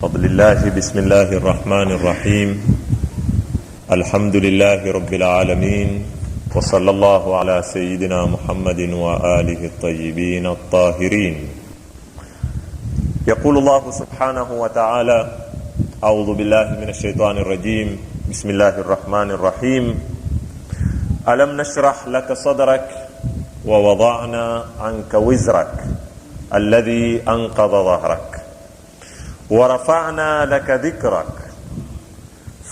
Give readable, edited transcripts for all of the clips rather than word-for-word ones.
بفضل الله. بسم الله الرحمن الرحيم. الحمد لله رب العالمين، وصلى الله على سيدنا محمد وآله الطيبين الطاهرين. يقول الله سبحانه وتعالى: أعوذ بالله من الشيطان الرجيم. بسم الله الرحمن الرحيم. ألم نشرح لك صدرك ووضعنا عنك وزرك الذي أنقض ظهرك ورفعنا لك ذكرك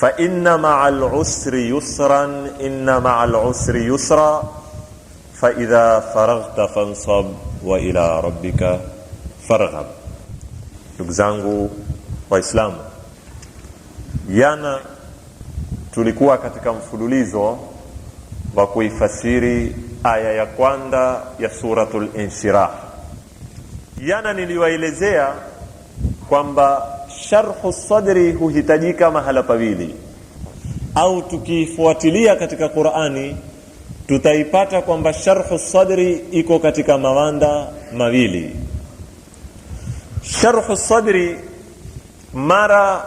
فإن مع العسر يسرا إن مع العسر يسرا فإذا فرغت فانصب وإلى ربك فارغب. Ndugu zangu Waislamu, jana tulikuwa katika mfululizo wa kuifasiri aya ya kwanza ya suratul Inshirah. Jana niliwaelezea kwamba sharhu sadri huhitajika mahala pawili, au tukifuatilia katika Qur'ani tutaipata kwamba sharhu sadri iko katika mawanda mawili. Sharhu sadri mara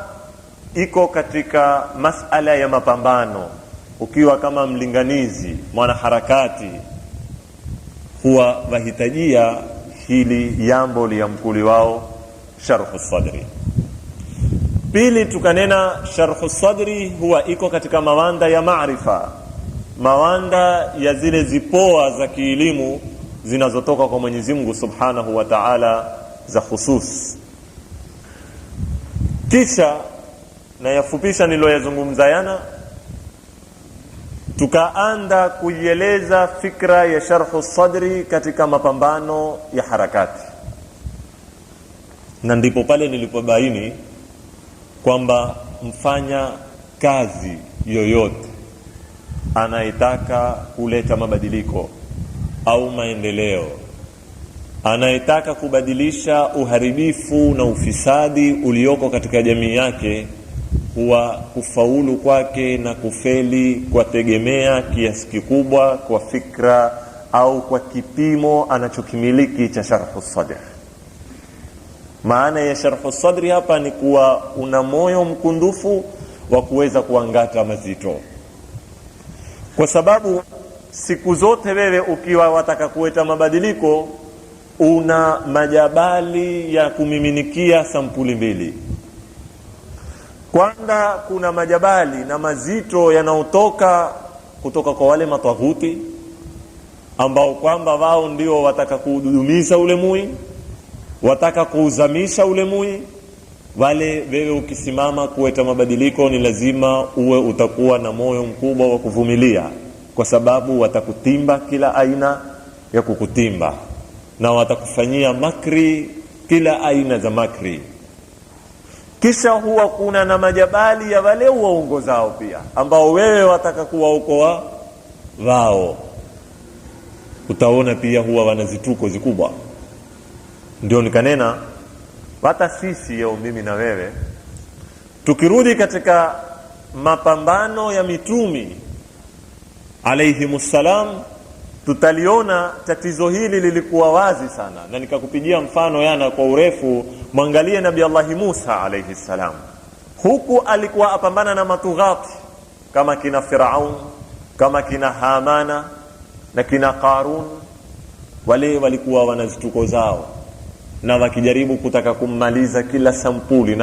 iko katika masala ya mapambano, ukiwa kama mlinganizi, mwanaharakati, huwa wahitajia hili jambo liamkuli wao sharhu sadri. Pili tukanena sharhu sadri huwa iko katika mawanda ya maarifa, mawanda ya zile zipoa za kielimu zinazotoka kwa Mwenyezi Mungu Subhanahu wa Ta'ala za khusus. Kisha na yafupisha niloyazungumza yana, tukaanda kuieleza fikra ya sharhu sadri katika mapambano ya harakati, na ndipo pale nilipobaini kwamba mfanya kazi yoyote anayetaka kuleta mabadiliko au maendeleo, anayetaka kubadilisha uharibifu na ufisadi ulioko katika jamii yake, huwa kufaulu kwake na kufeli kwa tegemea kiasi kikubwa kwa fikra au kwa kipimo anachokimiliki cha sharhu sadri. Maana ya sharhu sadri hapa ni kuwa una moyo mkundufu wa kuweza kuangata mazito, kwa sababu siku zote wewe ukiwa wataka kuleta mabadiliko una majabali ya kumiminikia sampuli mbili. Kwanza kuna majabali na mazito yanayotoka kutoka kwa wale mataghuti ambao kwamba wao ndio wataka kududumiza ule mui, wataka kuuzamisha ule mui. Wale wewe ukisimama kuleta mabadiliko ni lazima uwe utakuwa na moyo mkubwa wa kuvumilia, kwa sababu watakutimba kila aina ya kukutimba na watakufanyia makri kila aina za makri. Kisha huwa kuna na majabali ya wale waongozao pia, ambao wewe wataka kuwaokoa wao. Utaona pia huwa wanazituko zikubwa. Ndio nikanena hata sisi leo, mimi na wewe, tukirudi katika mapambano ya mitumi alayhimussalam, tutaliona tatizo hili lilikuwa wazi sana, na nikakupigia mfano yana kwa urefu. Mwangalie Nabii Allah Musa alayhi salam, huku alikuwa apambana na matughati kama kina Firaun, kama kina Hamana na kina Qarun. Wale walikuwa wanazituko zao na wakijaribu kutaka kummaliza kila sampuli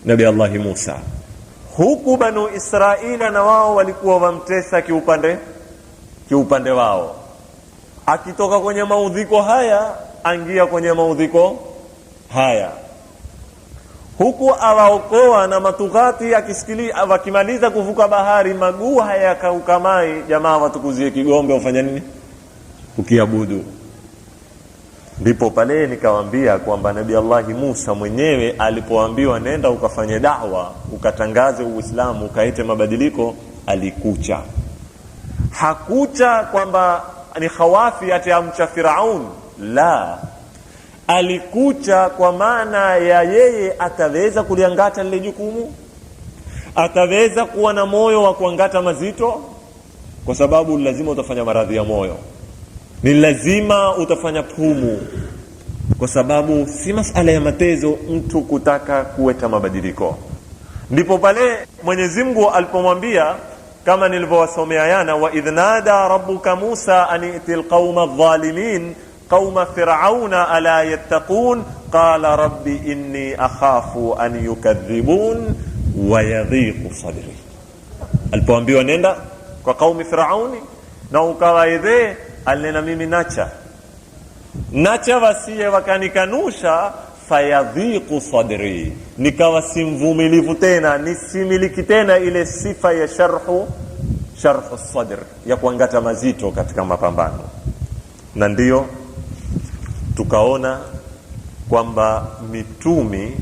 Nabii Allah Musa. Huku Banu Israila na wao walikuwa wamtesa kiupande wao, akitoka kwenye maudhiko haya angia kwenye maudhiko haya, huku awaokoa na matughati, akisikilia wakimaliza kuvuka bahari maguu haya yakaukamai, jamaa watukuzie kigombe, ufanya nini? Ukiabudu. Ndipo pale nikawaambia kwamba Nabii Allah Musa mwenyewe alipoambiwa nenda ukafanye da'wa, ukatangaze Uislamu, ukaete mabadiliko, alikucha. Hakucha kwamba ni khawafi ati amcha Firaun, la, alikucha kwa maana ya yeye ataweza kuliangata lile jukumu, ataweza kuwa na moyo wa kuangata mazito, kwa sababu lazima utafanya maradhi ya moyo, ni lazima utafanya pumu, kwa sababu si masala ya matezo mtu kutaka kuweta mabadiliko. Ndipo pale Mwenyezi Mungu alipomwambia, kama nilivyowasomea yana, wa idhnada rabbuka Musa an itil qauma adh-dhalimin qauma fir'auna ala yattaqun qala rabbi inni akhafu an yukadhibun wa yadhiqu sadri. Alipoambiwa nenda kwa qaumi Firauni na ukawaidhe, alinena mimi nacha wasiye wakanikanusha, fayadhiqu sadri, nikawa simvumilivu tena, nisimiliki tena ile sifa ya sharhu sadr, ya kuangata mazito katika mapambano. Na ndio tukaona kwamba mitumi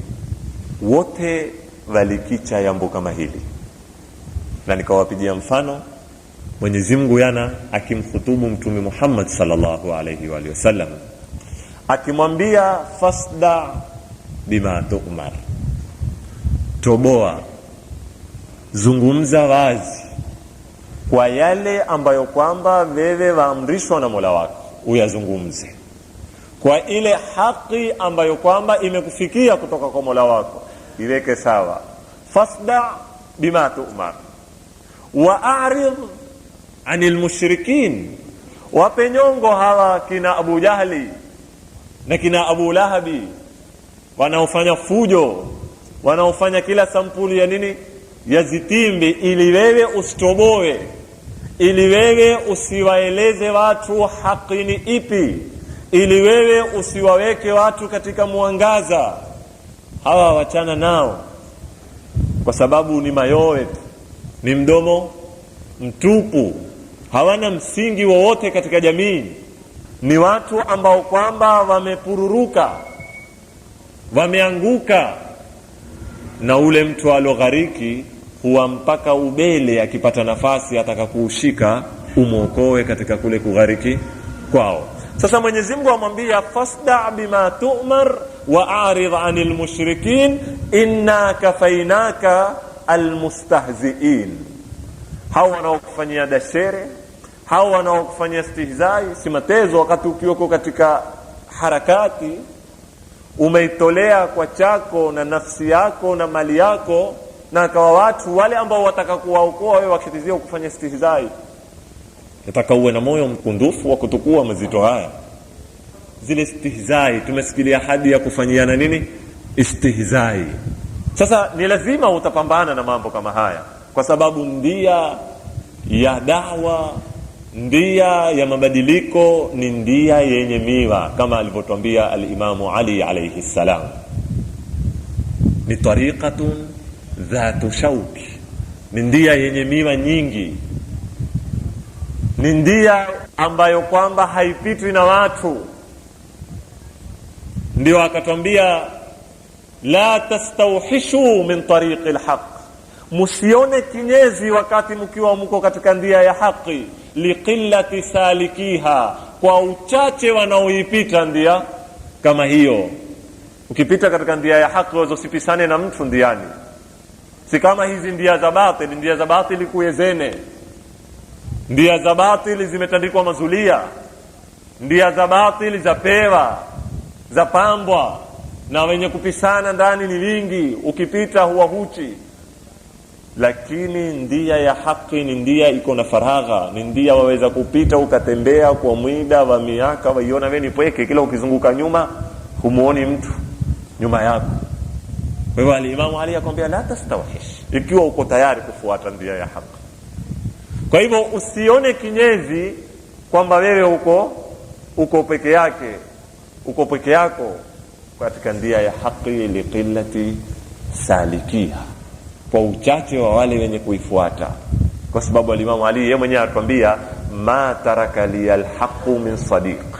wote walikicha jambo kama hili, na nikawapigia mfano Mwenyezi Mungu yana akimkhutubu Mtume Muhammad sallallahu alayhi wa sallam, akimwambia fasda bima tu'mar, toboa, zungumza wazi kwa yale ambayo kwamba wewe waamrishwa na Mola wako uyazungumze, kwa ile haki ambayo kwamba imekufikia kutoka kwa Mola wako iweke sawa. Fasda bima tu'mar wa a'rid anil mushrikin, wape nyongo hawa kina Abu Jahli na kina Abu Lahabi, wanaofanya fujo, wanaofanya kila sampuli ya nini, ya zitimbi, ili wewe usitoboe, ili wewe usiwaeleze watu haki ni ipi, ili wewe usiwaweke watu katika mwangaza. Hawa wachana nao, kwa sababu ni mayowe, ni mdomo mtupu, hawana msingi wowote katika jamii. Ni watu ambao kwamba wamepururuka, wameanguka, na ule mtu aloghariki huwa mpaka ubele akipata nafasi ataka kuushika umuokoe katika kule kughariki kwao. Sasa Mwenyezi Mungu amwambia fasda bima tu'mar wa a'rid 'anil mushrikin inna kafainaka almustahzi'in. Hao wanaokufanyia dashere, hao wanaokufanyia istihzai, si matezo, wakati ukiweko katika harakati umeitolea kwa chako na nafsi yako na mali yako, na kwa watu wale ambao wataka kuwaokoa wewe wakitizia kufanya istihzai, nataka uwe na moyo mkundufu wa kutukua mazito haya. Zile istihzai tumesikilia hadi ya kufanyiana nini, istihzai. Sasa ni lazima utapambana na mambo kama haya, kwa sababu ndia ya da'wa, ndia ya mabadiliko ni ndia yenye miwa, kama alivyotuambia al-Imamu Ali alayhi salam, ni tariqatun dhatu shauki, ni ndia yenye miwa nyingi, ni ndia ambayo kwamba haipitwi na watu. Ndio akatwambia la tastawhishu min tariqil haqq, musione kinyezi wakati mkiwa mko katika ndia ya haki, liqillati salikiha, kwa uchache wanaoipita ndia kama hiyo. Ukipita katika ndia ya haki wazosipisane na mtu ndiani, si kama hizi ndia za batili. Ndia za batili kuezene, ndia za batili zimetandikwa mazulia, ndia za batili za pewa, za pambwa, na wenye kupisana ndani ni wingi, ukipita huwa huchi. Lakini ndia ya haki ni ndia iko na faragha, ni ndia waweza kupita ukatembea kwa muda wa miaka, waiona wewe ni pweke, kila ukizunguka nyuma humuoni mtu nyuma yako. Kwa hivyo al-Imamu Ali akwambia la tastawhish, ikiwa uko tayari kufuata ndia ya haki. Kwa hivyo usione kinyezi kwamba wewe uko peke yake, uko peke yako katika ndia ya haki, liqillati salikiha, kwa uchache wa wale wenye kuifuata. Kwa sababu al-Imamu Ali yeye mwenyewe atuambia ma taraka liyal haqqu min sadiq,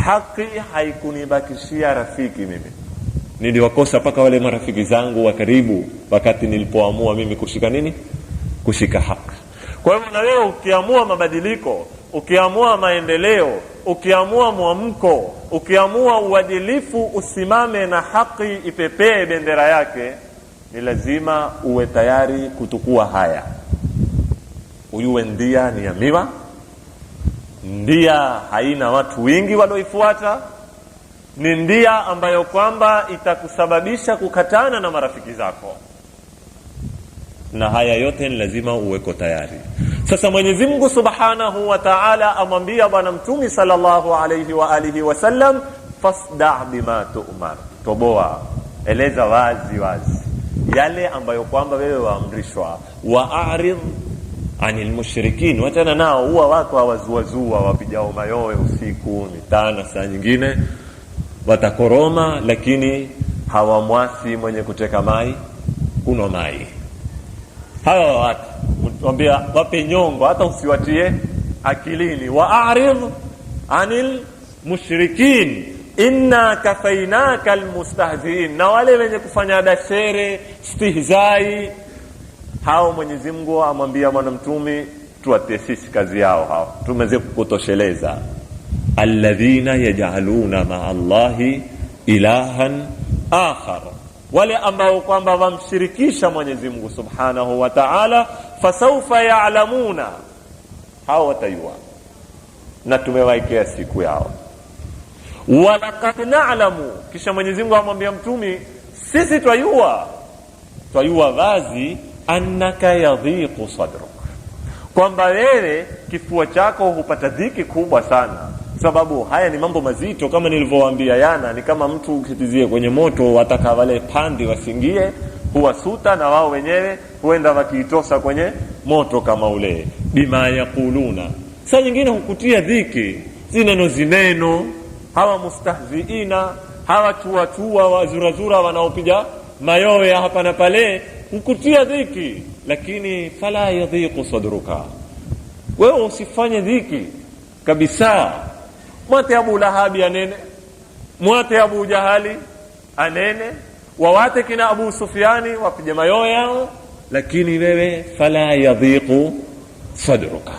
haki haikunibakishia rafiki mimi, niliwakosa paka wale marafiki zangu wa karibu wakati nilipoamua mimi kushika nini, kushika haki. Kwa hivyo na wewe ukiamua mabadiliko, ukiamua maendeleo, ukiamua mwamko, ukiamua uadilifu, usimame na haki ipepee bendera yake, ni lazima uwe tayari kutukua haya. Uyuwe ndia ni ya miwa, ndia haina watu wengi walioifuata, ni ndia ambayo kwamba itakusababisha kukatana na marafiki zako, na haya yote ni lazima uweko tayari. Sasa Mwenyezi Mungu Subhanahu wa Ta'ala amwambia bwana Mtume sallallahu alayhi wa alihi wasallam, fasda' bima tu'mar, toboa, eleza wazi wazi yale ambayo kwamba wewe waamrishwa, wa'arid anil mushrikin, watana nao. Huwa watu hawazuazua wapijao mayowe usiku mitana, saa nyingine watakoroma, lakini hawamwasi mwenye kuteka mai kunywa mai. Hawa watu mwambia wape nyongo, hata usiwatie akilini. Wa'arid anil mushrikin inna kafainaka almustahziin, na wale wenye kufanya dashere stihzai, hao Mwenyezi Mungu amwambia bwana Mtume tuwatie sisi kazi yao. Hao tumeze kukutosheleza. Alladhina yaj'aluna ma'a Allahi ilahan akhar, wale ambao kwamba wamshirikisha Mwenyezi Mungu Subhanahu wa Ta'ala, fasawfa ya'lamuna, hao watajua, na tumewaekea siku yao. Walaqad na'lamu, kisha Mwenyezi Mungu amwambia Mtume sisi twajua wazi, annaka yadhiqu sadruk, kwamba wewe kifua chako hupata dhiki kubwa sana. Sababu haya ni mambo mazito, kama nilivyowaambia yana, ni kama mtu ukitizie kwenye moto, wataka wale pandi wasingie, huwa suta na wao wenyewe huenda wakiitosa kwenye moto kama ule. Bima yaquluna, saa nyingine hukutia dhiki zineno, hawa mustahziina, hawa chua wazurazura wanaopiga mayowe hapa na pale, hukutia dhiki. Lakini fala yadhiqu sadruka, wewe usifanye dhiki kabisa. Mwate Abu Lahabi anene, mwate Abu Jahali anene, wawate kina Abu Sufyani wapige mayowe yao, lakini wewe fala yadhiqu sadruka,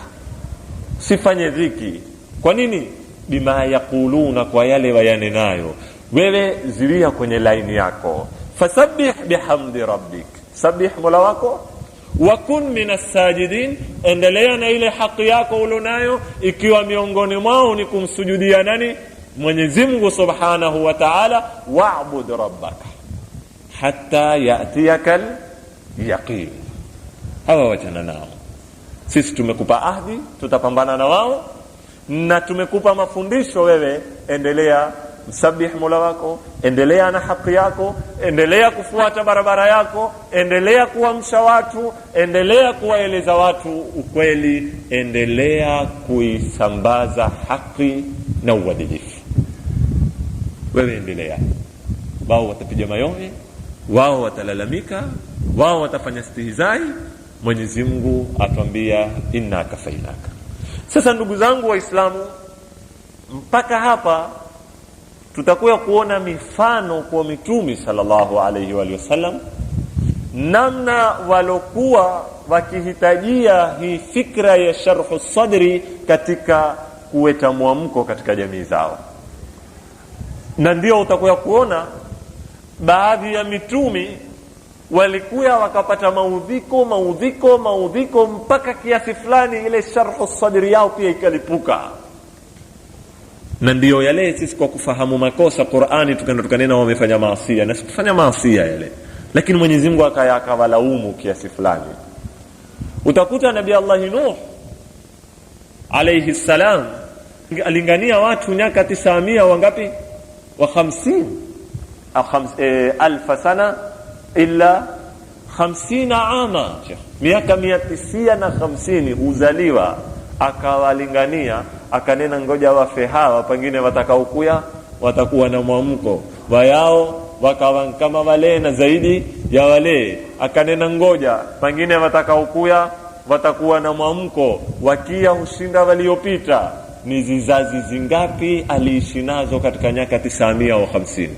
sifanye dhiki. Kwa nini? Bima yaquluna, kwa yale wayanenayo. Wewe zilia kwenye laini yako, fasabbih bihamdi rabbik, sabih mola wako, wa kun minas sajidin, endelea na ile haki yako ulonayo, ikiwa miongoni mwao ni kumsujudia nani? Mwenyezi Mungu Subhanahu wa Ta'ala. Wa'bud rabbaka hatta ya'tiyakal yaqin, hawa wachana nao. Sisi tumekupa ahdi, tutapambana na wao, na tumekupa mafundisho. Wewe endelea msabih mola wako, endelea na haki yako, endelea kufuata barabara yako, endelea kuamsha watu, endelea kuwaeleza watu ukweli, endelea kuisambaza haki na uadilifu. Wewe endelea. Wao watapiga mayowe, wao watalalamika, wao watafanya stihizai, Mwenyezi Mungu atuambia inna kafainaka. Sasa ndugu zangu Waislamu, mpaka hapa tutakuwa kuona mifano kwa mitume sallallahu alayhi wa sallam, namna walokuwa wakihitajia hii fikra ya sharhu sadri katika kuweta mwamko katika jamii zao. Na ndio utakuwa kuona baadhi ya mitume walikuwa wakapata maudhiko mpaka kiasi fulani ile sharhu sadri yao pia ikalipuka. Na ndio yale sisi kwa kufahamu makosa Qur'ani tukanena wamefanya maasi, na sikufanya maasi yale, lakini Mwenyezi Mungu akawalaumu kiasi fulani. Utakuta Nabii Allah Nuh alayhi salam alingania watu miaka 900 wangapi? Wa 50 au alf sana illa 50 ama, miaka 950 huzaliwa, akawalingania, akanena ngoja wafe hawa, pengine watakaokuya watakuwa na mwamko wao, wakawa kama wale na zaidi ya wale. Akanena ngoja pengine watakaokuya watakuwa na mwamko, wakia hushinda waliopita. Ni zizazi zingapi aliishi nazo katika miaka 950?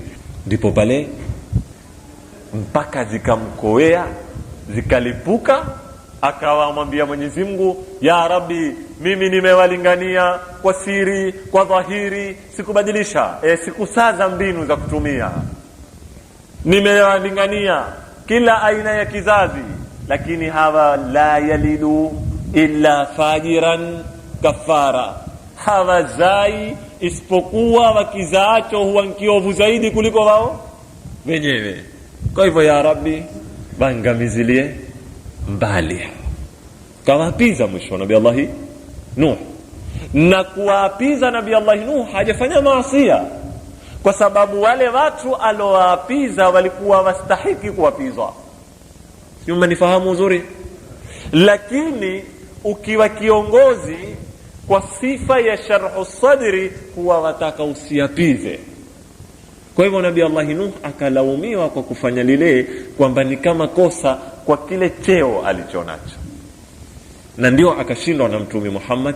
Ndipo pale mpaka zikamkoea, zikalipuka, akawamwambia Mwenyezi Mungu, ya Rabbi, mimi nimewalingania kwa siri, kwa dhahiri, sikubadilisha, sikusaza mbinu za kutumia. Nimewalingania kila aina ya kizazi, lakini hawa la yalidu illa fajiran kafara, hawazai isipokuwa wakizaacho huwa kiovu zaidi kuliko wao wenyewe. Kwa hivyo ya Rabbi, bangamizilie mbali. Kawapiza mwisho Nabii Allah Nuh, na kuwaapiza Nabii Allah Nuh hajafanya maasiya, kwa sababu wale watu alowaapiza walikuwa wastahiki kuwapizwa. Si mmenifahamu uzuri? Lakini ukiwa kiongozi kwa sifa ya sharhu sadri, huwa wataka usiapize. Kwa hivyo Nabii Allah Nuh akalaumiwa kwa kufanya lile, kwamba ni kama kosa kwa kile cheo alichonacho, na ndio akashindwa na Mtume Muhammad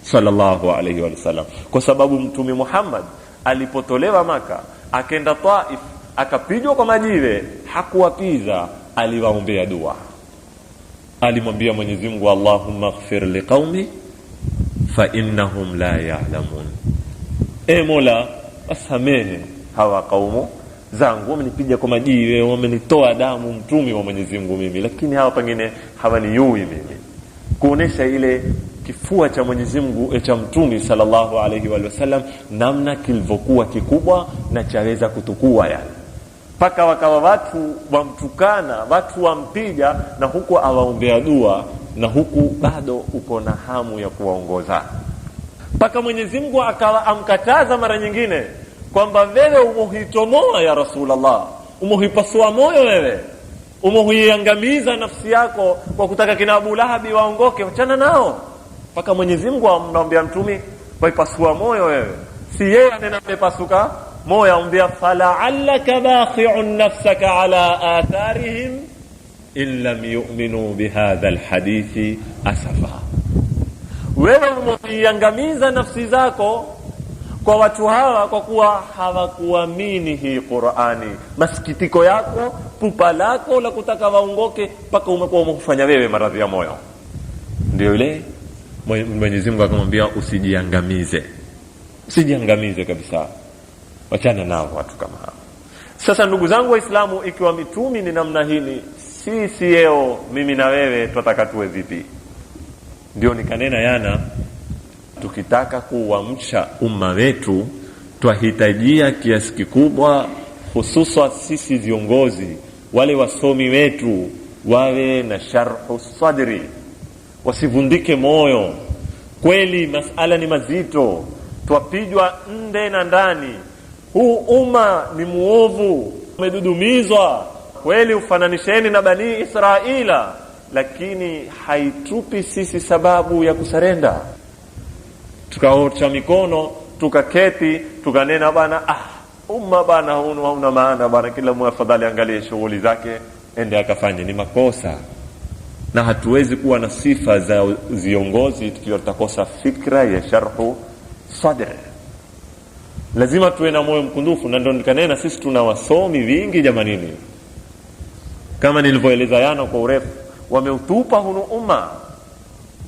sallallahu alayhi wa sallam. Kwa sababu Mtume Muhammad alipotolewa Maka akenda Taif akapigwa kwa majiwe, hakuwapiza, aliwaombea dua. Alimwambia Mwenyezi Mungu, Allahumma ighfir liqaumi fa innahum la ya'lamun. Mola, asamehe hawa kaumu zangu, wamenipiga kwa majiwe, wamenitoa damu, mtume wa Mwenyezi Mungu mimi, lakini hawa pengine hawaniyui mimi. Kuonesha ile kifua cha Mwenyezi Mungu cha Mtume sallallahu alayhi wa sallam namna kilivyokuwa kikubwa na chaweza kutukua yani. Paka wakawa watu wamtukana, watu wampiga, na huku awaombea dua, na huku bado uko na hamu ya kuwaongoza. Paka Mwenyezi Mungu akawa amkataza mara nyingine kwamba wewe umuhitomoa ya Rasulullah, umuhipasua moyo wewe, umuhiangamiza nafsi yako kwa kutaka kina Abu Lahabi waongoke, wachana nao. Paka Mwenyezi Mungu amwambia Mtume, waipasua moyo wewe. Si yeye anapasuka moyo, amwambia fala'allaka bakhi'un nafsaka ala atharihim in lam yu'minu bihadha alhadithi asafa. Wewe umuhiangamiza nafsi zako kwa watu hawa kwa kuwa hawakuamini hii Qur'ani. Masikitiko yako, pupa lako la kutaka waongoke, paka umekuwa umekufanya wewe maradhi ya moyo. Ndio ile Mwenyezi Mungu akamwambia usijiangamize. Usijiangamize kabisa. Wachana nao watu kama hao. Sasa ndugu zangu Waislamu, ikiwa mitumi ni namna hili, sisi leo mimi na wewe tunataka tuwe vipi? Ndio nikanena yana, tukitaka kuamsha umma wetu twahitajia kiasi kikubwa, hususa sisi viongozi, wale wasomi wetu wawe na sharhu sadri, wasivundike moyo. Kweli masala ni mazito, twapijwa nde na ndani. Huu umma ni muovu, umedudumizwa kweli, ufananisheni na Bani Israila, lakini haitupi sisi sababu ya kusarenda. Tukaocha mikono, tukaketi, tukanena bana, umma bana hauna maana bana, kila mmoja afadhali angalie shughuli zake ende akafanye. Ni makosa, na hatuwezi kuwa na sifa za viongozi tukiwa tutakosa fikra ya sharhu sadr. Lazima tuwe na moyo mkundufu, na ndio nikanena sisi tuna wasomi wingi jamanini, kama nilivyoeleza yana kwa urefu, wameutupa hunu umma.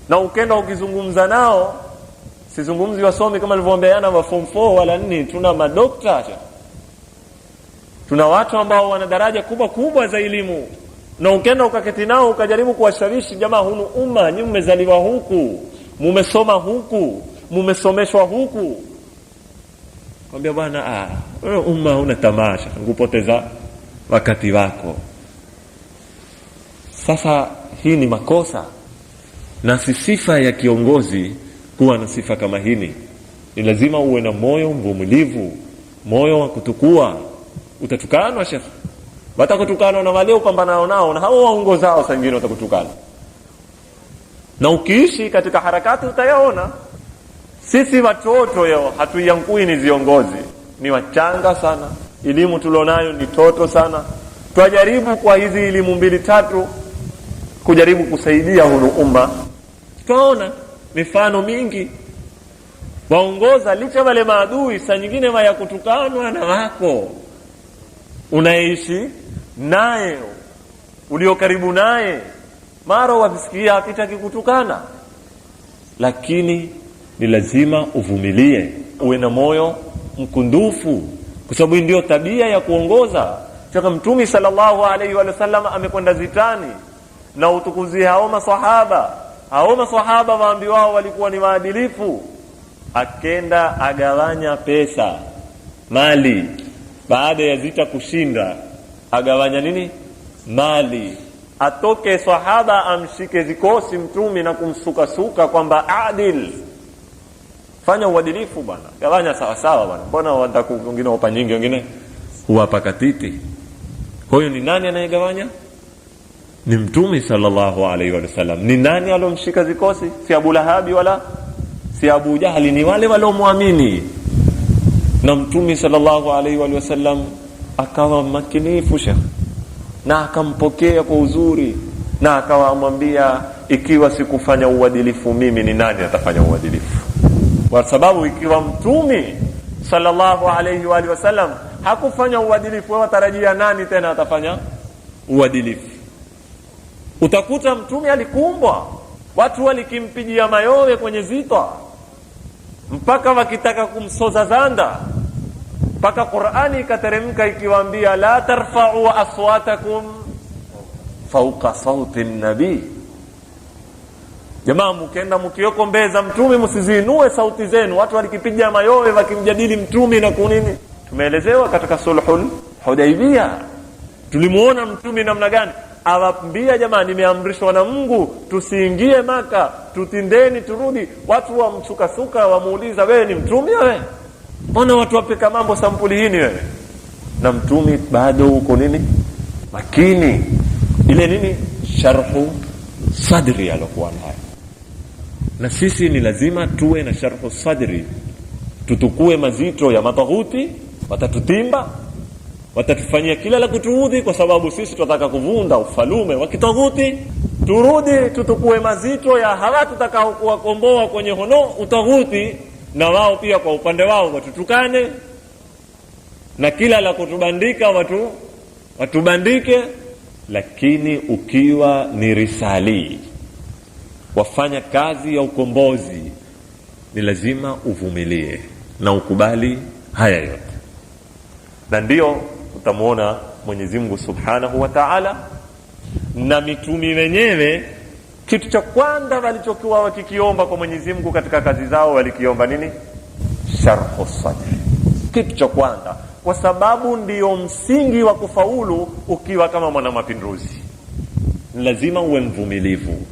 Na ukenda ukizungumza nao, sizungumzi wasomi kama nilivyoambiana wa form 4 wala 4, tuna madokta, tuna watu ambao wana daraja kubwa kubwa za elimu. Na ukenda ukaketi nao ukajaribu kuwashawishi, jamaa hunu umma, nyinyi mmezaliwa huku, mumesoma huku, mumesomeshwa huku, kwambia bwana wewe umma una tamasha, ngupoteza wakati wako. Sasa hii ni makosa, na si sifa ya kiongozi kuwa na sifa kama hili. Ni lazima uwe na moyo mvumilivu, moyo wa kutukua. Utatukanwa shekhi, watakutukana na wale upambana nao, na hao waongozao saa nyingine watakutukana. Na ukiishi katika harakati utayaona. Sisi watoto leo hatuyankui ni viongozi, ni wachanga sana, elimu tulionayo ni toto sana. Twajaribu kwa hizi elimu 2-3 kujaribu kusaidia hunu umma. Tunaona mifano mingi, waongoza licha wale maadui saa nyingine waya kutukanwa na wako unaishi naye, ulio karibu naye, mara wavisikia apita kikutukana. Lakini ni lazima uvumilie, uwe na moyo mkundufu, kwa sababu ndio tabia ya kuongoza. Chaka Mtume sallallahu alaihi wa sallam amekwenda zitani na utukuzi hao maswahaba waambiwao walikuwa ni waadilifu. akenda agawanya pesa mali, baada ya zita kushinda agawanya nini mali, atoke sahaba amshike zikosi mtume na kumsuka kwamba adil, fanya uadilifu bwana, gawanya sawa sawa bwana, mbona wanataka wengine wapa nyingi wengine huwapa katiti? Huyo ni nani anayegawanya? Ni mtume sallallahu alaihi wasallam. Ni nani alomshika zikosi? Si Abu Lahabi wala si Abu Jahali, ni wale waliomuamini. Na mtume sallallahu alaihi wasallam akawa makinifu na akampokea kwa uzuri, na akawamwambia, ikiwa sikufanya uadilifu mimi, ni nani atafanya uadilifu? Kwa sababu ikiwa mtume sallallahu alaihi wasallam hakufanya uadilifu, wewe tarajia nani tena atafanya uadilifu? Utakuta mtume alikumbwa, watu walikimpigia mayowe kwenye zita mpaka wakitaka kumsoza zanda, mpaka Qur'ani ikateremka ikiwaambia, la tarfa'u aswatakum fawqa sauti an-nabi. Jamaa, mkienda mkioko mbeza mtume msizinue sauti zenu. Watu walikipiga mayowe wakimjadili mtume na kunini. Tumeelezewa katika sulhul Hudaybiyah, tulimuona mtume namna gani awaambia, jamaa, nimeamrishwa na Mungu tusiingie Maka, tutindeni turudi. Watu wamsukasuka, wamuuliza, wewe ni mtume wewe? Mbona watu wapeka mambo sampuli hii wewe? Na mtume bado uko nini makini, ile nini sharhu sadri alokuwa nayo. Na sisi ni lazima tuwe na sharhu sadri, tutukue mazito ya mataghuti, watatutimba, watatufanyia kila la kutuudhi, kwa sababu sisi tunataka kuvunda ufalume wa kitaghuti. Turudi tutukue mazito ya hawa tutakao kuwakomboa kwenye hono utaghuti, na wao pia kwa upande wao watutukane, na kila la kutubandika watubandike. Lakini ukiwa ni risali, wafanya kazi ya ukombozi, ni lazima uvumilie na ukubali haya yote. Na ndio utamuona Mwenyezi Mungu Subhanahu wa Ta'ala na mitume wenyewe, kitu cha kwanza walichokuwa wakikiomba kwa Mwenyezi Mungu katika kazi zao, walikiomba nini? Sharhu sadri, kitu cha kwanza, kwa sababu ndio msingi wa kufaulu. Ukiwa kama mwana mapinduzi, lazima uwe mvumilivu.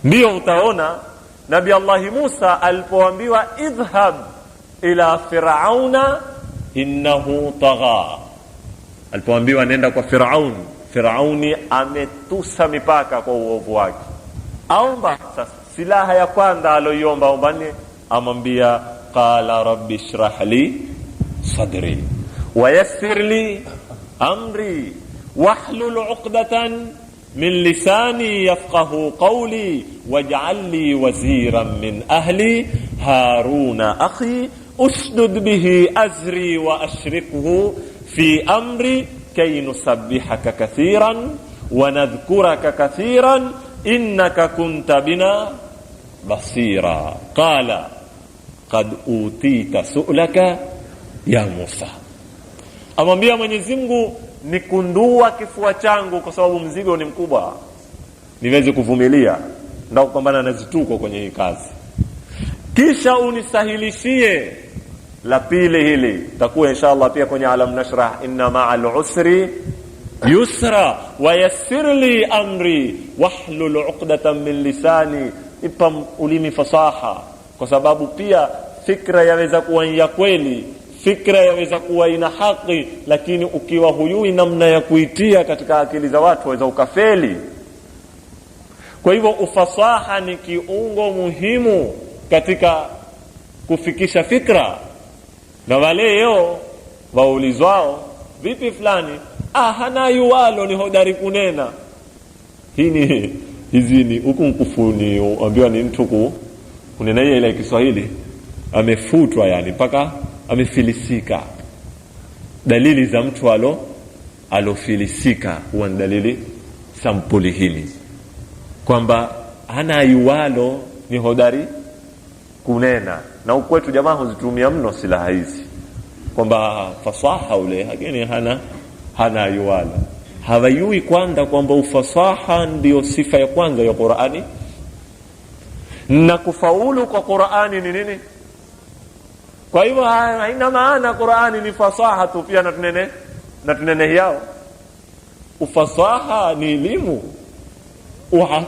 Ndio utaona Nabii Allah Musa alipoambiwa idhhab ila Firauna innahu tagha, alipoambiwa nenda kwa Firaun, Firauni ametusa mipaka kwa uovu wake, aomba. Sasa silaha ya kwanza aliyoiomba ombani, amwambia qala rabbi shrah li sadri wa yassir li amri wahlul 'uqdatan min lisani yafqahu qawli waj'al li waziran min ahli haruna akhi ushdud bihi azri wa ashrikhu fi amri kay nusabbihaka kathiran wa nadhkuraka kathiran innaka kunta bina basira. Qala qad utita su'laka ya Musa. Amwambia Mwenyezi Mungu, nikundua kifua changu kwa sababu mzigo ni mkubwa, niweze kuvumilia ndio kupambana na zituko kwenye hii kazi, kisha unisahilishie la pili. Hili takuwa inshallah pia kwenye alam nashrah, inna ma'al usri yusra wa yassir li amri wahlul 'uqdatan min lisani. Ipa ulimi fasaha, kwa sababu pia fikra yaweza kuwa ya kweli, fikra yaweza kuwa ina haki, lakini ukiwa huyui namna ya kuitia katika akili za watu waweza ukafeli. Kwa hivyo ufasaha ni kiungo muhimu katika kufikisha fikra. Na wale leo waulizwao, vipi fulani hana yuwalo ni hodari kunena, hizi ni huku mkufuni, ambiwa ni mtu kunena ile Kiswahili amefutwa, yani mpaka amefilisika. Dalili za mtu alofilisika huwa ni dalili sampuli hili, kwamba hana yuwalo ni hodari kunena. Na ukwetu jamaa huzitumia mno silaha hizi, kwamba fasaha ule, lakini hana yuwala. Hawajui kwanza kwamba ufasaha ndio sifa ya kwanza ya Qur'ani, na kufaulu kwa Qur'ani ni nini? Kwa hivyo haina maana Qur'ani ni fasaha tu pia na tunene yao. Ufasaha ni elimu.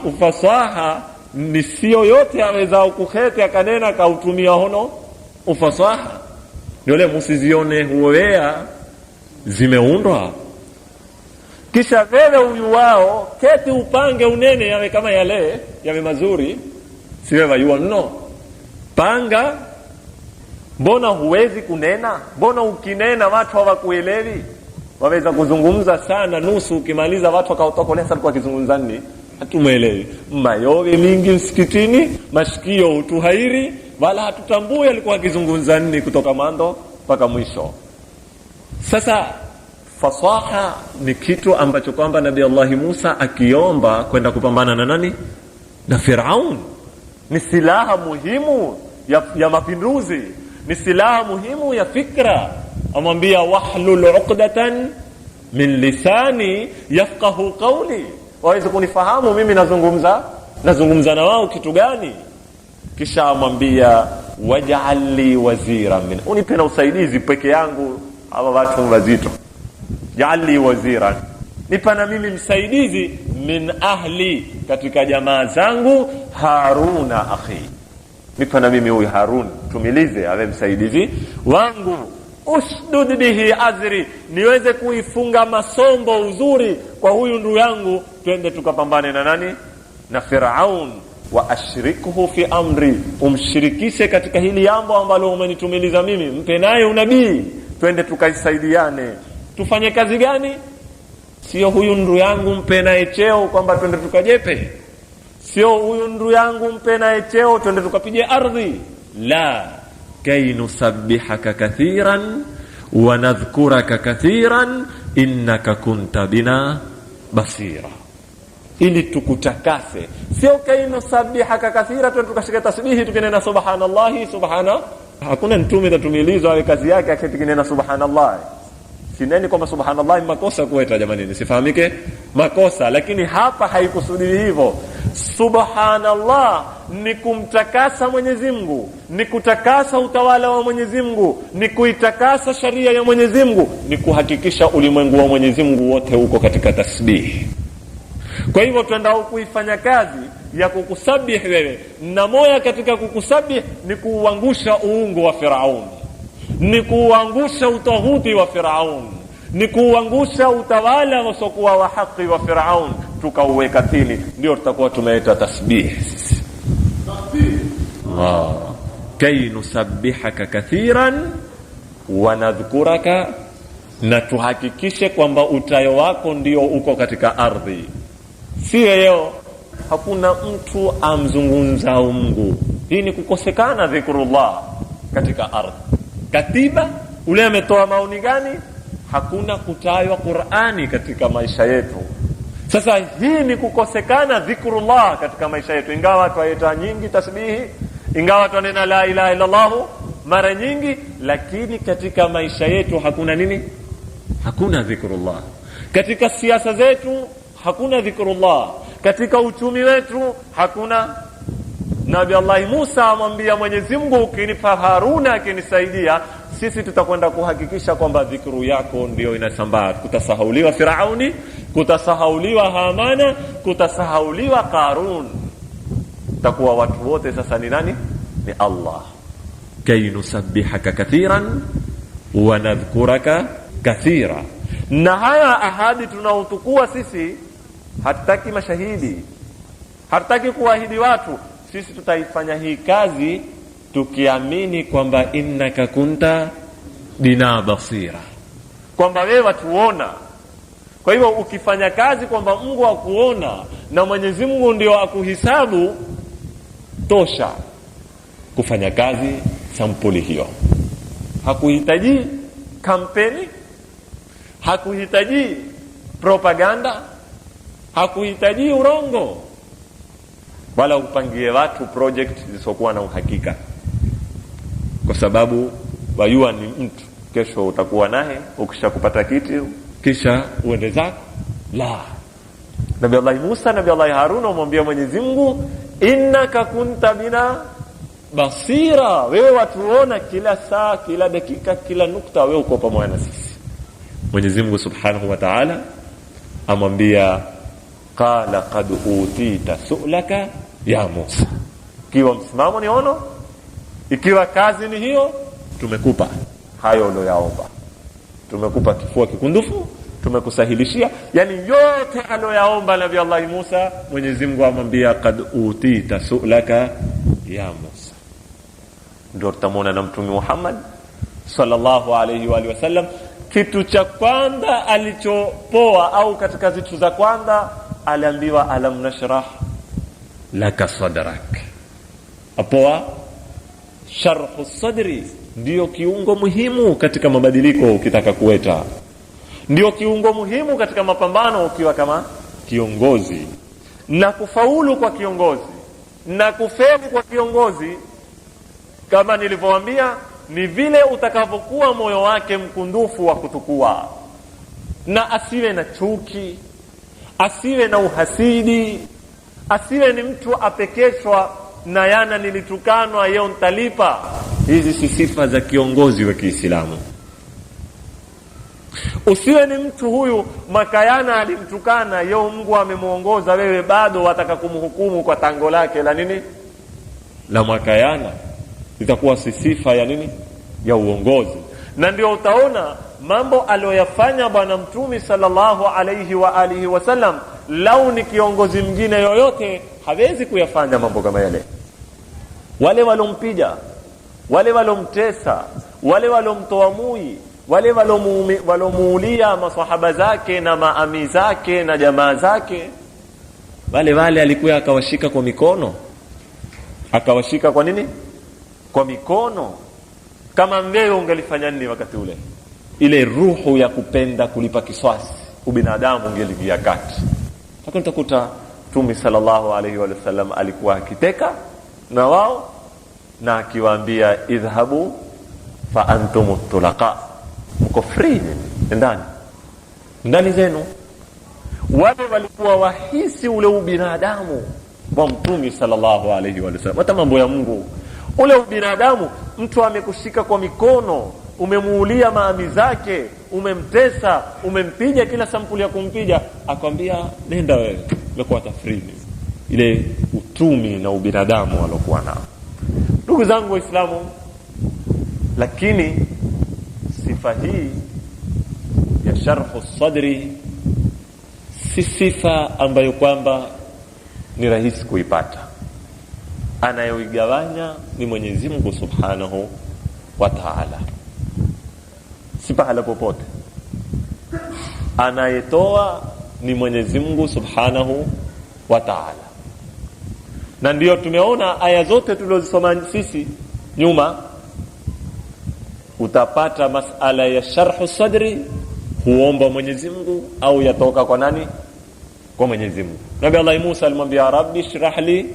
Ufasaha ni sio yote aweza kukheti akanena kautumia hono ufasaha. Ndio msizione huwea zimeundwa. Kisha wewe huyu wao keti upange unene yawe kama yale yawe mazuri, siwe wayua no. Panga, mbona huwezi kunena? Mbona ukinena watu hawakuelewi? Waweza kuzungumza sana nusu, ukimaliza watu wakaotokolea sana kwa kizungumza nini? Hatumuelewi. Mayowe mingi msikitini, mashikio utuhairi, wala hatutambui alikuwa akizungumza nini kutoka mando mpaka mwisho. Sasa fasaha ni kitu ambacho kwamba Nabii Allah Musa akiomba kwenda kupambana na nani? Na Firaun. Ni silaha muhimu ya mapinduzi, ni silaha muhimu ya fikra. Amwambia wahlul uqdatan min lisani yafqahu qawli, waweze kunifahamu mimi nazungumza na wao kitu gani. Kisha amwambia waj'al li wazira min, unipe na usaidizi peke yangu hawa watu wazito. Ja'al li wazira, nipa na mimi msaidizi min ahli, katika jamaa zangu, Haruna akhi, nipa na mimi huyu Harun tumilize awe msaidizi wangu. Usdud bihi azri, niweze kuifunga masombo uzuri kwa huyu ndugu yangu, twende tukapambane na nani? Na Firaun. Wa ashrikuhu fi amri, umshirikishe katika hili jambo ambalo umenitumiliza mimi, mpe naye unabii, twende tukaisaidiane. Tufanye kazi gani? Sio huyu ndugu yangu mpe naye cheo kwamba twende tukajepe, sio huyu ndugu yangu mpe naye cheo twende tukapige ardhi. La, kay nusabbihaka kathiran wa nadhkuraka kathiran innaka kunta bina basira, ili tukutakase. Sio kay nusabbihaka kathira twende tukashika tasbihi tukinena subhanallahi subhana. Hakuna mtume tatumilizwa awe kazi yake akitinena subhanallah. Sineni kwamba subhanallah makosa kueta, jamani, nisifahamike makosa, lakini hapa haikusudi hivyo. Subhanallah ni kumtakasa Mwenyezi Mungu, ni kutakasa utawala wa Mwenyezi Mungu, ni kuitakasa sharia ya Mwenyezi Mungu, ni kuhakikisha ulimwengu wa Mwenyezi Mungu wote uko katika tasbih. Kwa hivyo tuendao kuifanya kazi ya kukusabih wewe, na moja katika kukusabih ni kuuangusha uungu wa Firaun, ni kuuangusha utaghuti wa Firaun, ni kuuangusha utawala usiokuwa wa haki wa Firaun, tukauweka chini. Ndio tutakuwa tumeita tasbih. Kay nusabbihaka kathiran wa nadhkuraka, na tuhakikishe kwamba utayo wako ndio uko katika ardhi. Si leo hakuna mtu amzungumza Mungu. Hii ni kukosekana dhikrullah katika ardhi. Katiba ule ametoa maoni gani? Hakuna kutajwa Qur'ani katika maisha yetu. Sasa hii ni kukosekana dhikrullah katika maisha yetu. Ingawa tuaita nyingi tasbihi, ingawa tunena la ilaha illa Allah mara nyingi, lakini katika maisha yetu hakuna nini? Hakuna dhikrullah. Katika siasa zetu hakuna dhikrullah. Katika uchumi wetu hakuna. Nabii Allah Musa amwambia Mwenyezi Mungu, ukinipa Haruna akinisaidia, sisi tutakwenda kuhakikisha kwamba dhikru yako ndio inasambaa. Kutasahauliwa Firauni, kutasahauliwa Hamana, kutasahauliwa Qarun. Takuwa watu wote sasa ni nani? Ni Allah. Kay nusabbihaka kathiran wa nadhkuraka kathira. Na haya ahadi tunaotukua sisi, hataki mashahidi, hataki kuahidi watu. Sisi tutaifanya hii kazi tukiamini kwamba innaka kunta bina basira, kwamba wewe watuona. Kwa hivyo ukifanya kazi kwamba Mungu akuona na Mwenyezi Mungu ndio akuhisabu, tosha kufanya kazi sampuli hiyo. Hakuhitaji kampeni, hakuhitaji propaganda, hakuhitaji urongo, wala upangie watu project zisizokuwa na uhakika, kwa sababu wajua ni mtu kesho utakuwa naye, ukishakupata kitu kisha uende zako. La, Nabii Allah Musa, Nabii Allah Harun wamwambia Mwenyezi Mungu, innaka kunta bina basira, wewe watuona kila saa, kila dakika, kila nukta, wewe uko pamoja na sisi. Mwenyezi Mungu Subhanahu wa Ta'ala amwambia qala qad utita su'laka ya Musa, ikiwa msimamo ni ono, ikiwa kazi ni hiyo, tumekupa hayo uliyoyaomba, tumekupa kifua kikundufu, tumekusahilishia. Yani yote aliyoyaomba Nabii Allah Musa, Mwenyezi Mungu amwambia qad utita su'laka ya Musa. Ndio tutamwona na Mtume Muhammad sallallahu alayhi wa sallam, kitu cha kwanza alichopoa au katika zitu za kwanza aliambiwa alam nashrah laka sadrak. Apoa sharhu sadri, ndio kiungo muhimu katika mabadiliko ukitaka kuweta, ndio kiungo muhimu katika mapambano ukiwa kama kiongozi. Na kufaulu kwa kiongozi na kufeli kwa kiongozi, kama nilivyowaambia, ni vile utakavyokuwa moyo wake mkundufu wa kutukua, na asiwe na chuki, asiwe na uhasidi, asiwe ni mtu apekeshwa na yana nilitukanwa yeo ntalipa. Hizi si sifa za kiongozi wa Kiislamu. Usiwe ni mtu huyu makayana alimtukana, yeo Mungu amemuongoza, wewe bado wataka kumhukumu kwa tango lake la nini, la makayana. Itakuwa si sifa ya nini, ya uongozi. Na ndio utaona mambo aliyoyafanya bwana Mtume sallallahu alayhi wa alihi wasallam, lau ni kiongozi mwingine yoyote hawezi kuyafanya mambo kama yale. Wale walompiga, wale walomtesa, wale walomtoa mui, wale walomuulia maswahaba zake na maami zake na jamaa zake, wale alikuwa akawashika kwa mikono. Akawashika kwa nini? Kwa mikono. Kama wewe ungelifanya nini wakati ule? Ile ruhu ya kupenda kulipa kiswasi ubinadamu ungeligia kati. Lakini utakuta Mtume sallallahu alaihi wa sallam alikuwa akiteka na wao na akiwaambia idhhabu fa antum tulaqa, mko free ndani zenu. Wale walikuwa wahisi ule ubinadamu wa Mtume sallallahu alaihi wa sallam. Hata mambo ya Mungu, ule ubinadamu, mtu amekushika kwa mikono, umemuulia maami zake, umemtesa, umempiga kila sampuli ya kumpiga, akwambia nenda wewe, umekuwa tafridi. Ile utumi na ubinadamu walokuwa nao. Ndugu zangu Waislamu, lakini sifa hii ya sharhu sadri si sifa ambayo kwamba ni rahisi kuipata. Anayoigawanya ni Mwenyezi Mungu Subhanahu wa Ta'ala, si pahala popote. Anayetoa ni Mwenyezi Mungu Subhanahu wa Ta'ala. Na ndio tumeona aya zote tulizosoma sisi nyuma, utapata masala ya sharhu sadri huomba Mwenyezi Mungu au yatoka kwa nani? Kwa Mwenyezi Mungu. Nabii Allah Musa alimwambia Rabbi shrah li,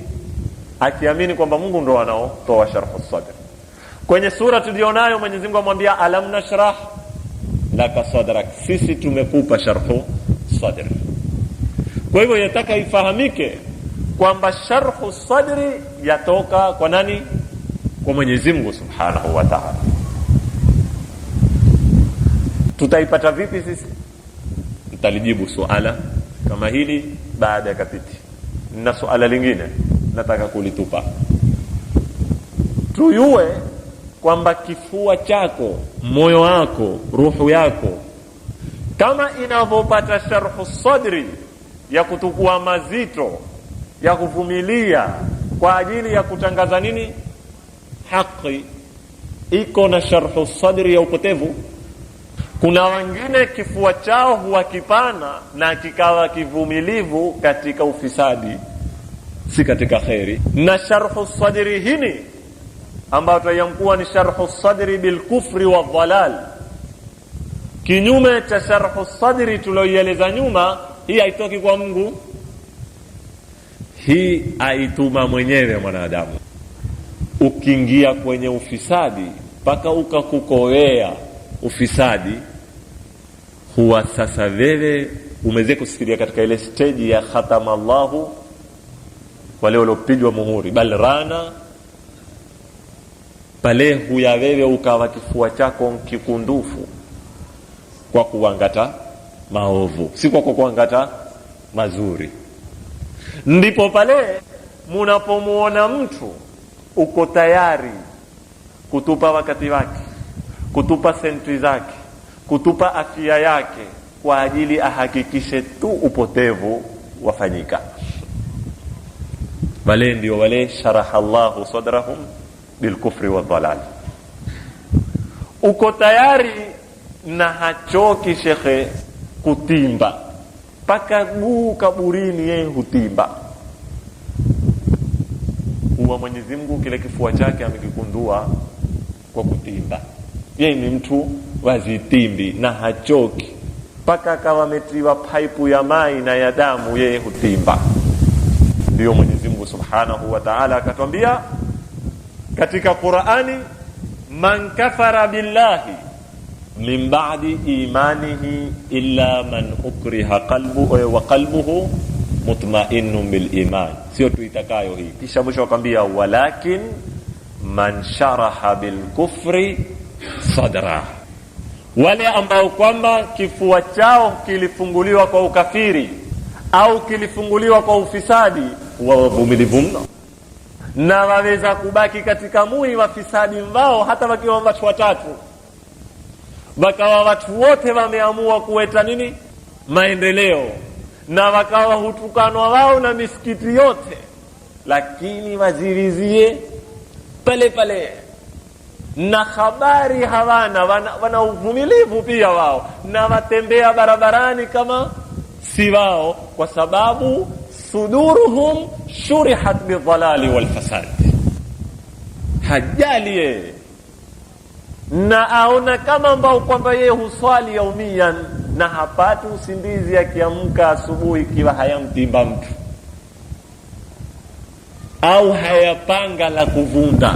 akiamini kwamba Mungu ndo anaotoa sharhu sadri. Kwenye sura tulionayo Mwenyezi Mungu amwambia alam nashrah laka sadrak, sisi tumekupa sharhu sadri. Kwa hivyo yataka ifahamike kwamba sharhu sadri yatoka kwa nani? Kwa Mwenyezi Mungu Subhanahu wa Ta'ala. Tutaipata vipi sisi? Nitalijibu suala kama hili baada ya kapiti. Na suala lingine nataka kulitupa. Tuyue kwamba kifua chako, moyo wako, ruhu yako, kama inavyopata sharhu sadri ya kutukua mazito, ya kuvumilia kwa ajili ya kutangaza nini? Haki, iko na sharhu sadri ya upotevu. Kuna wengine kifua chao huwa kipana na kikawa kivumilivu katika ufisadi, si katika khairi. Na sharhu sadri hini ambayo tayamkuwa ni sharhu sadri bil kufri wa dhalal, kinyume cha sharhu sadri tuloieleza nyuma, hii haitoki kwa Mungu, hii aituma mwenyewe mwanadamu. Ukiingia kwenye ufisadi mpaka ukakukoea ufisadi, huwa sasa wewe umeze kusikilia katika ile stage ya khatama Allahu wale waliopigwa muhuri, bal rana pale huya wewe ukawa kifua chako kikundufu kwa kuangata maovu, si kwa kuangata mazuri. Ndipo pale munapomuona mtu uko tayari kutupa wakati wake, kutupa senti zake, kutupa afya yake kwa ajili ahakikishe tu upotevu wafanyika, wale ndio wale sharaha Allahu sadrahum bilkufri wa dhalal. Uko tayari na hachoki shekhe kutimba paka guu kaburini, yeye hutimba. Huwa Mwenyezi Mungu kile kifua chake amekikundua kwa kutimba. Yeye ni mtu wazitimbi na hachoki paka akawa ametiwa paipu ya mai na ya damu, yeye hutimba. Ndio Mwenyezi Mungu Subhanahu wa Ta'ala akatwambia katika Qur'ani, man kafara billahi min ba'di imanihi illa man ukriha qalbuhu wa qalbuhu mutma'innun bil iman. Sio tu itakayo hii, kisha mwisho akwambia walakin man sharaha bil kufri sadra, wale ambao kwamba kifua chao kilifunguliwa kwa ukafiri au kilifunguliwa kwa ufisadi, wavumilivu mno na waweza kubaki katika mui wafisadi mbao, hata wakiwa watu watatu, wakawa watu wote wameamua kuweta nini maendeleo, na wakawa hutukanwa wao na misikiti yote, lakini wazirizie pale pale na habari hawana, wana uvumilivu pia wao, na watembea barabarani kama si wao, kwa sababu suduruhum shurihat bidhalali wal fasad. Hajali yeye na aona kama ambao kwamba yeye huswali yaumian na hapati usingizi akiamka asubuhi kiwa hayamtimba mtu au hayapanga la kuvunda,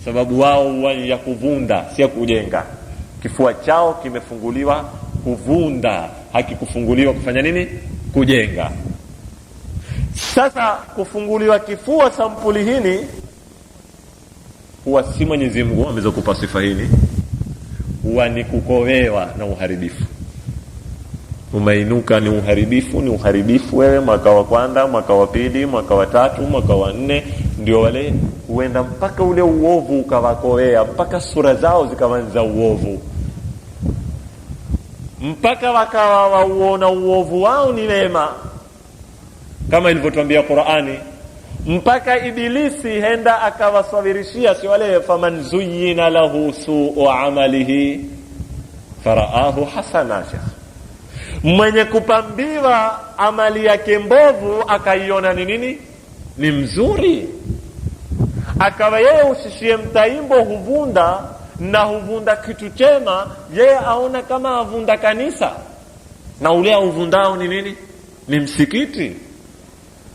sababu wao ya kuvunda si ya kujenga. Kifua chao kimefunguliwa kuvunda, hakikufunguliwa kufanya nini? Kujenga. Sasa kufunguliwa kifua sampuli hili huwa si Mwenyezi Mungu amezokupa sifa hili, huwa ni kukowewa na uharibifu. Umeinuka ni uharibifu, ni uharibifu wewe, mwaka wa kwanza, mwaka wa pili, mwaka wa tatu, mwaka wa nne, ndio wale huenda mpaka ule uovu ukawakowea, mpaka sura zao zikaanza uovu, mpaka wakawa wauona uovu wao ni wema, kama ilivyotuambia Qur'ani, mpaka Ibilisi henda akawasawirishia si wale faman zuyyina lahu su'u amalihi faraahu hasana. Mwenye kupambiwa amali yake mbovu akaiona ni nini? Ni mzuri. Akawa yeye usishie mtaimbo huvunda na huvunda kitu chema, yeye aona kama avunda kanisa, na ule uvundao ni nini? Ni msikiti,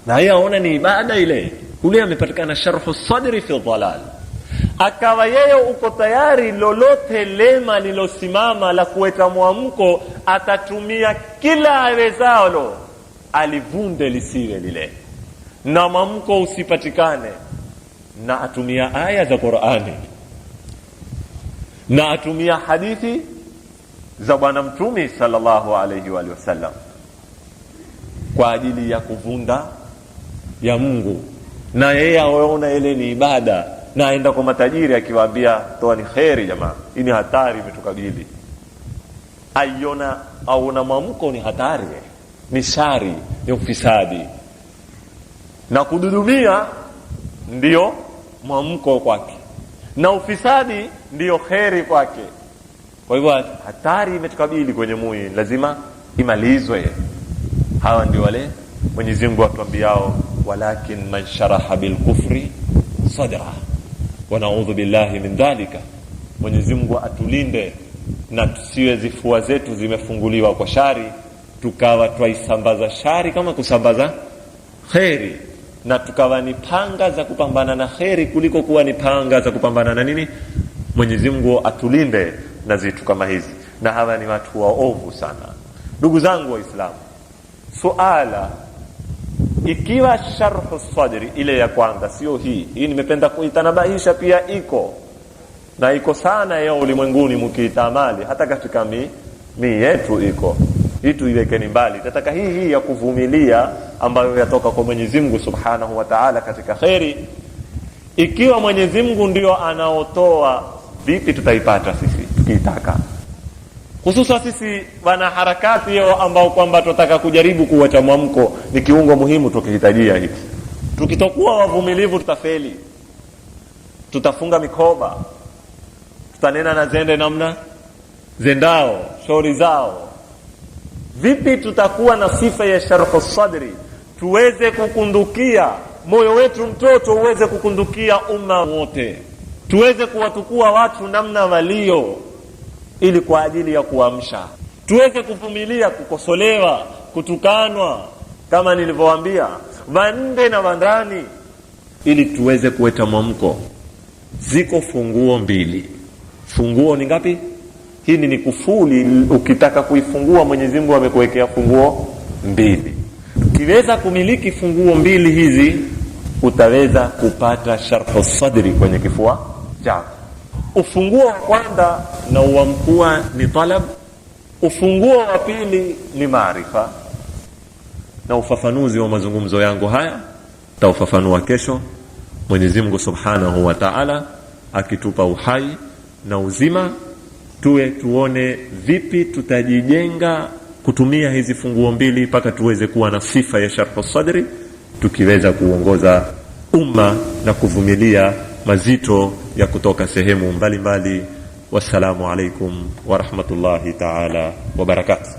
na yeye aona ni ibada ile. Ule amepatikana sharhu sadri fi dhalal. Akawa yeye uko tayari lolote lema lilosimama la kuweta mwamko, atatumia kila awezalo alivunde lisiwe lile, na mwamko usipatikane, na atumia aya za Qur'ani na atumia hadithi za Bwana Mtume sallallahu alayhi wa sallam kwa ajili ya kuvunda ya Mungu, na yeye aona ile ni ibada, na aenda kwa matajiri akiwaambia toa ni khairi jamaa, hii ni hatari imetukabili. Aiona aona mwamko ni hatari, ni shari, ni ufisadi, na kududumia ndio mwamko kwake, na ufisadi ndio khairi kwake. Kwa hivyo hatari imetukabili kwenye moyo, lazima imalizwe. Hawa ndio wale Mwenyezi Mungu atuambiao walakin man sharaha bil kufri sadra, wa na'udhu billahi min dhalika. Mwenyezi Mungu atulinde na tusiwe zifua zetu zimefunguliwa kwa shari, tukawa twaisambaza shari kama kusambaza khairi, na tukawa ni panga za kupambana na khairi kuliko kuwa ni panga za kupambana na nini. Mwenyezi Mungu atulinde na zitu kama hizi, na hawa ni watu waovu sana. Ndugu zangu Waislamu, suala ikiwa sharhu sadri ile ya kwanza, sio hii nimependa kuitanabahisha, pia iko na iko sana ya ulimwenguni mkiitamali, hata katika mi yetu iko hitu, iwekeni mbali. Tataka hii ya kuvumilia ambayo yatoka kwa Mwenyezi Mungu Subhanahu wa Ta'ala katika khairi, ikiwa Mwenyezi Mungu ndio anaotoa, vipi tutaipata sisi tukiitaka? Hususa sisi wana harakati yao ambao kwamba tunataka kujaribu kuwacha mwamko, ni kiungo muhimu tukihitajia hiki. Tukitokuwa wavumilivu tutafeli, tutafunga mikoba, tutanena na zende namna zendao shauri zao. Vipi tutakuwa na sifa ya sharhu sadri, tuweze kukundukia moyo wetu mtoto uweze kukundukia umma wote, tuweze kuwatukua watu namna walio, ili kwa ajili ya kuamsha, tuweze kuvumilia kukosolewa, kutukanwa, kama nilivyowaambia vande na vandani, ili tuweze kuweta mwamko. Ziko funguo mbili. Funguo ni ngapi? Hii ni kufuli, ukitaka kuifungua Mwenyezi Mungu amekuwekea funguo mbili. Ukiweza kumiliki funguo mbili hizi, utaweza kupata sharhu sadri kwenye kifua chako. Ufunguo wa kwanza na uamkua ni talab, ufunguo wa pili ni maarifa. Na ufafanuzi wa mazungumzo yangu haya taufafanua kesho, Mwenyezi Mungu Subhanahu wa Ta'ala akitupa uhai na uzima, tuone vipi tutajijenga kutumia hizi funguo mbili mpaka tuweze kuwa na sifa ya sharhu sadri, tukiweza kuongoza umma na kuvumilia mazito ya kutoka sehemu mbalimbali. Wassalamu alaikum wa rahmatullahi ta'ala wa barakatuh.